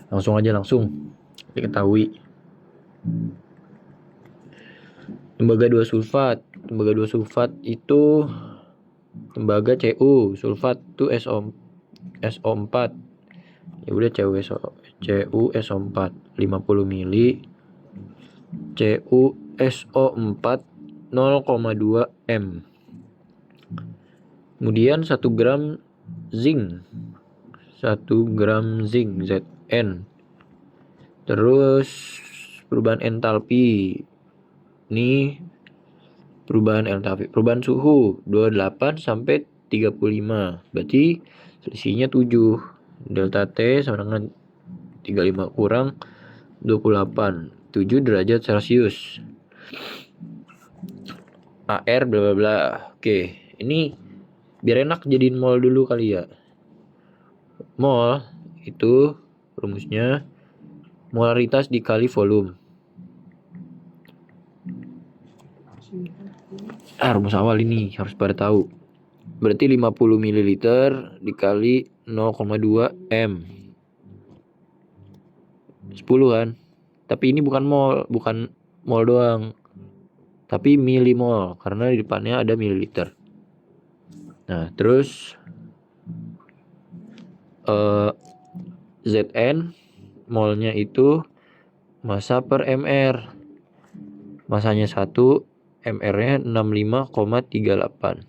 Langsung aja diketahui. Tembaga 2 sulfat. Tembaga 2 sulfat itu tembaga Cu, sulfat itu SO4. Ya udah CuSO4 50 mili. CuSO4 0,2 M. Kemudian 1 gram zinc. 1 gram zinc Zn. Terus perubahan entalpi. Ini perubahan suhu 28 sampai 35. Berarti selisihnya 7. Delta T sama dengan 35 kurang 28. 7 derajat Celcius. AR bla bla bla. Oke, ini biar enak jadiin mol dulu kali ya. Mol itu rumusnya molaritas dikali volume. Rumus awal ini harus pada tahu. Berarti 50 ml dikali 0,2 M. 10 kan? Tapi ini bukan mol doang. Tapi milimol karena di depannya ada mililiter. Nah, terus Zn molnya itu massa per mr. Masanya 1, mr-nya 65,38.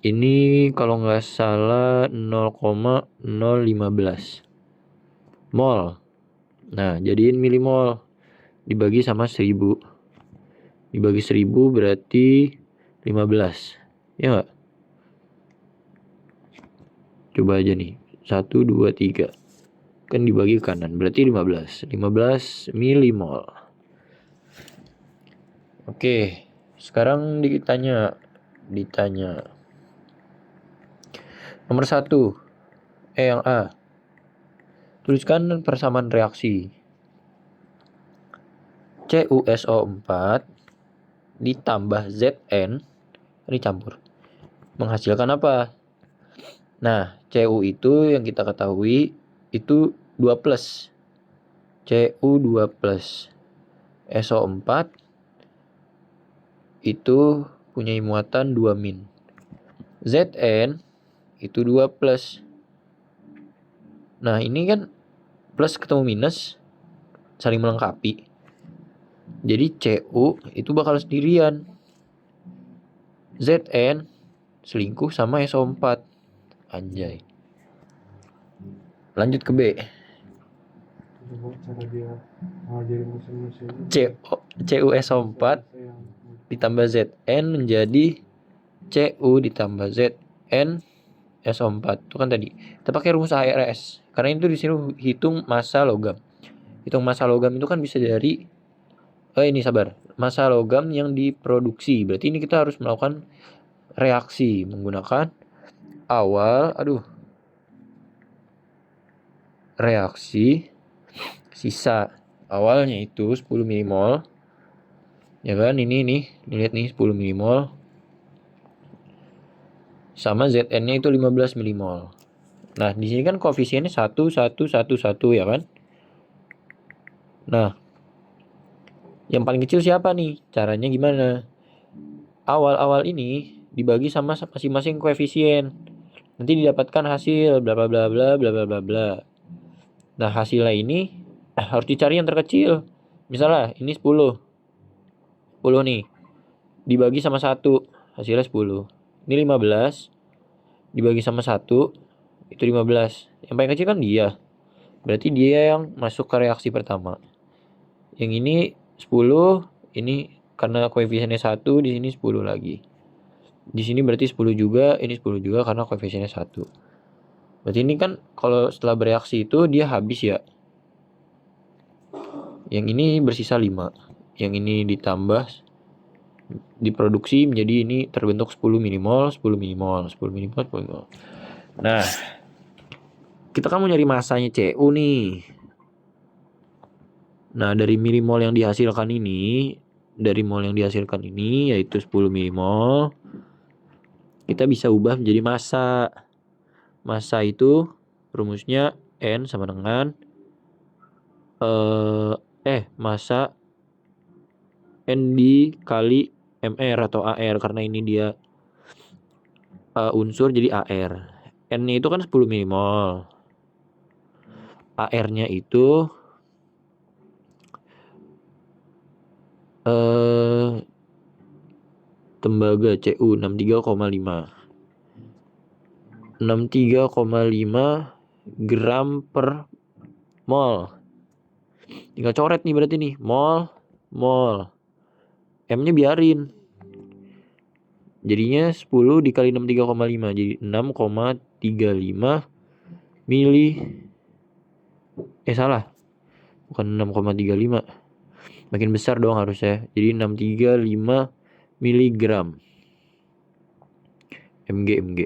Ini kalau nggak salah 0,015 mol. Nah, jadiin milimol dibagi sama 1000. Dibagi 1000 berarti 15. Ya nggak? Coba aja nih. 1, 2, 3. Kan dibagi kanan. Berarti 15. 15 milimol. Oke. Sekarang ditanya. Nomor 1. Yang A. Tuliskan persamaan reaksi. CuSO4 ditambah Zn ini campur. Menghasilkan apa? Nah, Cu itu yang kita ketahui itu 2 plus. Cu2 plus. SO4 itu punya muatan 2 min. Zn itu 2 plus. Nah, ini kan plus ketemu minus saling melengkapi. Jadi Cu itu bakal sendirian. Zn selingkuh sama SO4. Anjay. Lanjut ke B. CuSO4 ditambah Zn menjadi Cu ditambah Zn SO4. Itu kan tadi. Kita pakai rumus ARS. Karena itu di sini hitung massa logam. Hitung massa logam itu kan bisa dari massa logam yang diproduksi. Berarti ini kita harus melakukan reaksi menggunakan reaksi sisa. Awalnya itu 10 milimol. Ya kan, ini lihat nih 10 milimol. Sama Zn-nya itu 15 milimol. Nah, di sini kan koefisiennya 1 1 1 1 ya kan? Nah, yang paling kecil siapa nih? Caranya gimana? Awal-awal ini dibagi sama masing-masing koefisien. Nanti didapatkan hasil bla bla bla bla bla bla bla bla. Nah, hasilnya ini harus dicari yang terkecil. Misalnya ini 10. 10 nih. Dibagi sama 1, hasilnya 10. Ini 15. Dibagi sama 1, itu 15. Yang paling kecil kan dia. Berarti dia yang masuk ke reaksi pertama. Yang ini 10, ini karena koefisiennya 1, di sini 10 lagi. Di sini berarti 10 juga, ini 10 juga karena koefisiennya 1. Berarti ini kan kalau setelah bereaksi itu dia habis ya. Yang ini bersisa 5. Yang ini ditambah diproduksi menjadi ini terbentuk 10 milimol, 10 milimol, 10 milimol, 10 milimol. Nah, kita kan mau nyari massanya Cu nih. Nah, dari milimol yang dihasilkan ini, yaitu 10 milimol, kita bisa ubah menjadi massa. Massa itu Rumusnya N sama dengan massa N dikali MR atau AR, karena ini dia unsur jadi AR. N-nya itu kan 10 milimol. AR-nya itu tembaga Cu 63,5 gram per mol. Tinggal coret nih berarti nih, mol. M-nya biarin. Jadinya 10 dikali 63,5 jadi 6,35 mili. Salah. Bukan 6,35. Makin besar dong harusnya. Jadi 635 miligram. Mg.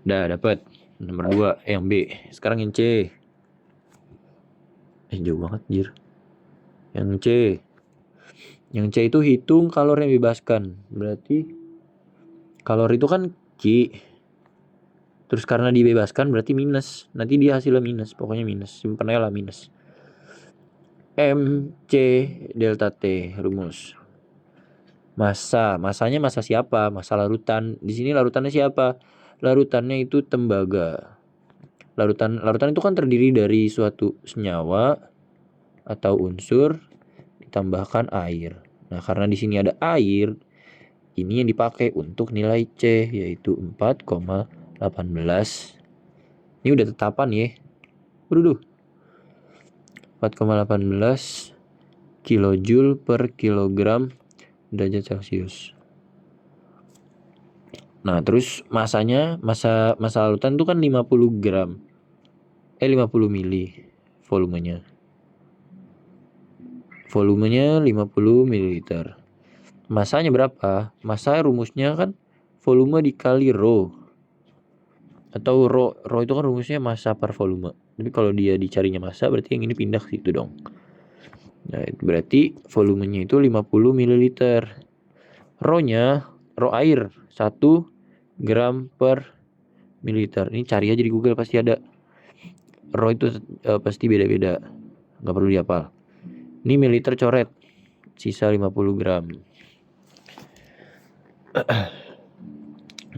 Udah dapat. Nomor 2 yang B. Sekarang yang C. Jauh banget jir. Yang C. Yang C itu hitung kalori yang dibebaskan. Berarti kalori itu kan Q. Terus karena dibebaskan berarti minus. Nanti dia hasilnya minus. Pokoknya minus. Simpen aja lah minus. MC delta T rumus. Masanya massa siapa? Massa larutan. Di sini larutannya siapa? Larutannya itu tembaga. Larutan itu kan terdiri dari suatu senyawa atau unsur ditambahkan air. Nah, karena di sini ada air, ini yang dipakai untuk nilai C yaitu 4,18. Ini udah tetapan ya. Waduh. 4,18 kilojoule per kilogram derajat Celcius. Nah, terus masanya, massa larutan itu kan 50 gram. 50 mili volumenya. Volumenya 50 ml. Masanya berapa? Massa rumusnya kan volume dikali rho. Atau rho itu kan rumusnya massa per volume. Tapi kalau dia dicarinya massa berarti yang ini pindah ke situ dong. Nah, berarti volumenya itu 50 ml. Rho-nya, rho air 1 gram per mililiter. Ini cari aja di Google pasti ada. Rho itu pasti beda-beda. Nggak perlu dihafal. Ini mililiter coret. Sisa 50 gram.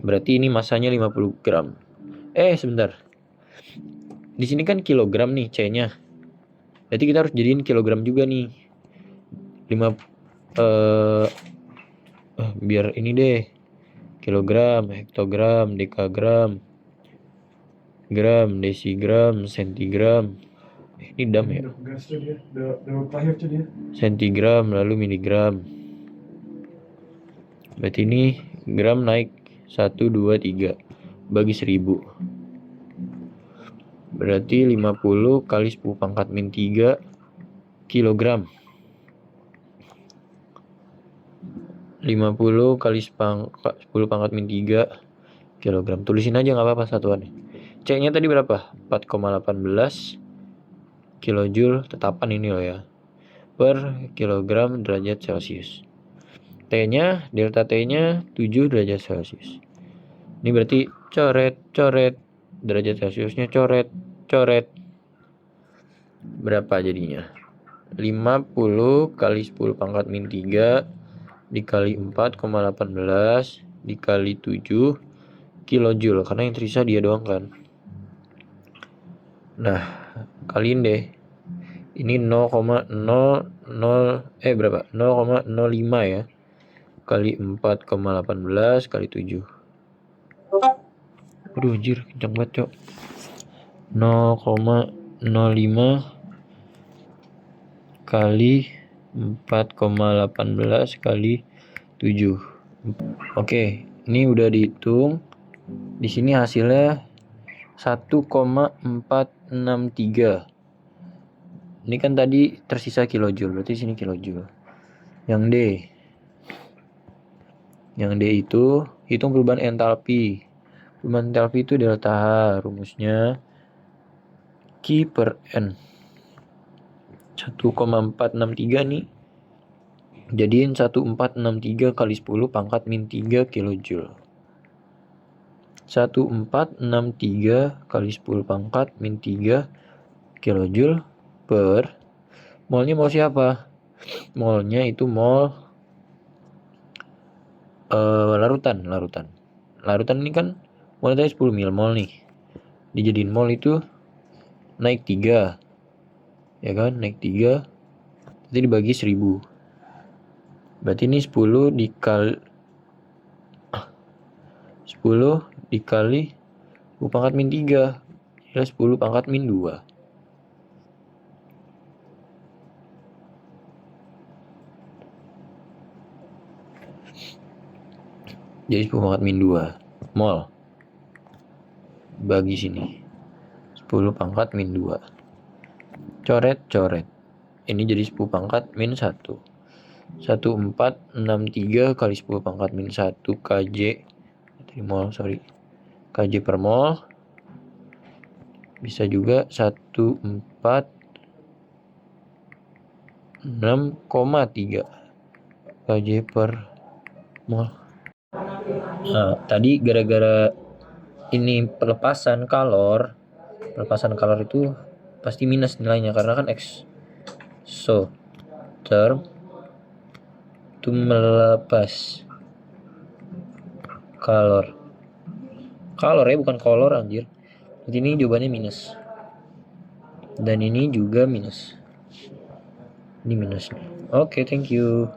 Berarti ini masanya 50 gram. Sebentar. Di sini kan kilogram nih C-nya. Berarti kita harus jadiin kilogram juga nih. Biar ini deh. Kilogram, hektogram, dekagram, gram, desigram, sentigram. Ini dam ya. Sentigram lalu miligram. Berarti ini gram naik 1, 2, 3 bagi 1000. Berarti 50 kali 10 pangkat min 3 kilogram. 50 kali 10 pangkat min 3 kilogram. Tulisin aja nggak apa-apa satuannya. C-nya tadi berapa? 4,18 kilojoule tetapan ini loh ya. Per kilogram derajat Celcius. T-nya, delta T-nya 7 derajat Celcius. Ini berarti coret. Derajat Celciusnya coret. Berapa jadinya? 50 kali 10 pangkat min 3 dikali 4,18 dikali 7 kilojoule. Karena yang tersisa dia doang kan. Nah, kaliin deh. Ini 0,05 ya. Kali 4,18 kali 7. Aduh anjir, kencang banget cok. 0,05 kali 4,18 kali 7. Oke, ini udah dihitung. Di sini hasilnya 1,463. Ini kan tadi tersisa kilojoule, berarti sini kilojoule. Yang D itu hitung perubahan entalpi. Perubahan entalpi itu delta H, rumusnya Q per N. 1,463 nih. Jadiin 1463 kali 10 pangkat min 3 kilojoule. 1463 kali 10 pangkat min 3 kilojoule per molnya mol siapa? Molnya itu mol larutan. Larutan ini kan molnya tadi 10 mil mol nih. Dijadiin mol itu naik 3. Ya kan? Naik 3. Nanti dibagi 1000. Berarti ini 10 dikali 10 pangkat min 3. Ya 10 pangkat min 2. Jadi 10 pangkat min 2 mol. Bagi sini 10 pangkat min 2. Coret. Ini jadi 10 pangkat min 1. 1463 kali 10 pangkat min 1 kj mol, kj per mol. Bisa juga 1466,3 kj per mol. Nah, tadi gara-gara ini pelepasan kalor itu pasti minus nilainya karena kan exotherm itu melepas kalor ya, bukan kolor anjir. Jadi ini jawabannya minus. Dan ini juga minus. Ini minus nih. Oke, thank you.